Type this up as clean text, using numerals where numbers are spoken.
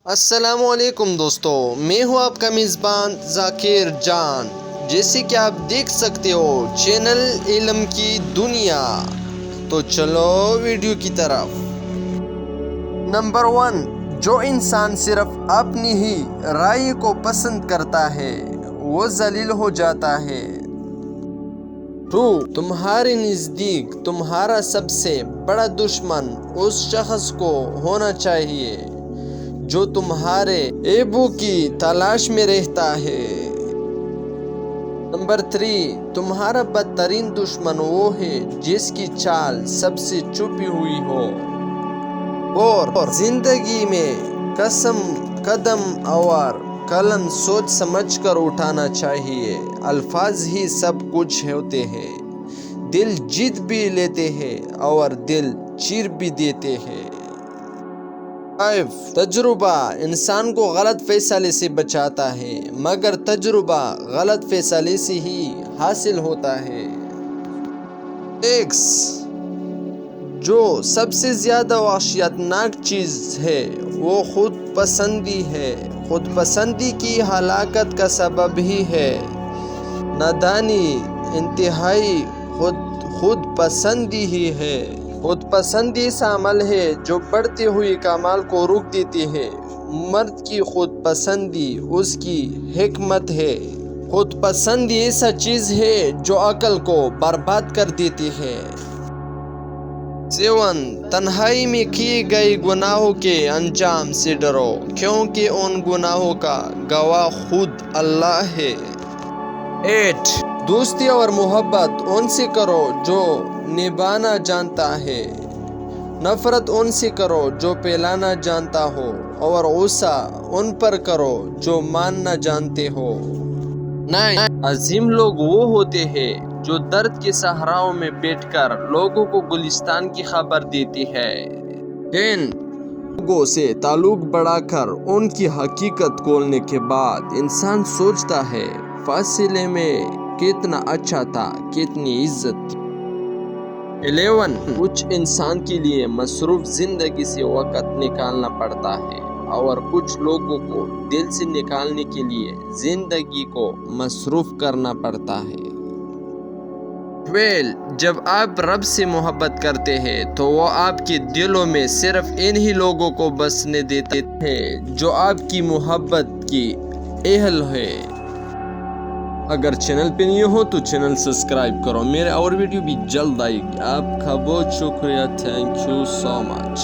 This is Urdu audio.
السلام علیکم دوستو، میں ہوں آپ کا میزبان ذاکر جان۔ جیسے کہ آپ دیکھ سکتے ہو چینل علم کی دنیا، تو چلو ویڈیو کی طرف۔ نمبر 1، جو انسان صرف اپنی ہی رائے کو پسند کرتا ہے وہ ذلیل ہو جاتا ہے۔ 2، تمہارے نزدیک تمہارا سب سے بڑا دشمن اس شخص کو ہونا چاہیے جو تمہارے عیبوں کی تلاش میں رہتا ہے۔ نمبر 3، تمہارا بدترین دشمن وہ ہے جس کی چال سب سے چھپی ہوئی ہو۔ اور زندگی میں قدم اور قلم سوچ سمجھ کر اٹھانا چاہیے۔ الفاظ ہی سب کچھ ہوتے ہیں، دل جیت بھی لیتے ہیں اور دل چیر بھی دیتے ہیں۔ 5، تجربہ انسان کو غلط فیصلے سے بچاتا ہے، مگر تجربہ غلط فیصلے سے ہی حاصل ہوتا ہے۔ 6، جو سب سے زیادہ وحشت ناک چیز ہے وہ خود پسندی ہے۔ خود پسندی کی ہلاکت کا سبب ہی ہے۔ نادانی انتہائی خود پسندی ہی ہے۔ خود پسندی ایسا عمل ہے جو بڑھتے ہوئے کمال کو روک دیتی ہے۔ مرد کی خود پسندی اس کی حکمت ہے۔ خود پسندی ایسا چیز ہے جو عقل کو برباد کر دیتی ہے۔ 7، تنہائی میں کیے گئے گناہوں کے انجام سے ڈرو، کیونکہ ان گناہوں کا گواہ خود اللہ ہے۔ 8، دوستی اور محبت ان سے کرو جو نبھانا جانتا ہے، نفرت ان سے کرو جو پھیلانا جانتا ہو، اور غصہ ان پر کرو جو ماننا جانتے ہو۔ 9، عظیم لوگ وہ ہوتے ہیں جو درد کے صحراؤں میں بیٹھ کر لوگوں کو گلستان کی خبر دیتی ہے۔ 10، لوگوں سے تعلق بڑھا کر ان کی حقیقت کھولنے کے بعد انسان سوچتا ہے فاصلے میں کتنا اچھا تھا، کتنی عزت تھی۔ 11، کچھ انسان کے لیے مصروف زندگی سے وقت نکالنا پڑتا ہے اور کچھ لوگوں کو دل سے نکالنے کے لیے زندگی کو مصروف کرنا پڑتا ہے۔ 12، جب آپ رب سے محبت کرتے ہیں تو وہ آپ کے دلوں میں صرف انہی لوگوں کو بسنے دیتے ہیں جو آپ کی محبت کی اہل ہے۔ اگر چینل پہ نہیں ہو تو چینل سبسکرائب کرو، میرے اور ویڈیو بھی جلد آئے گی۔ آپ کا بہت شکریہ، تھینک یو سو مچ۔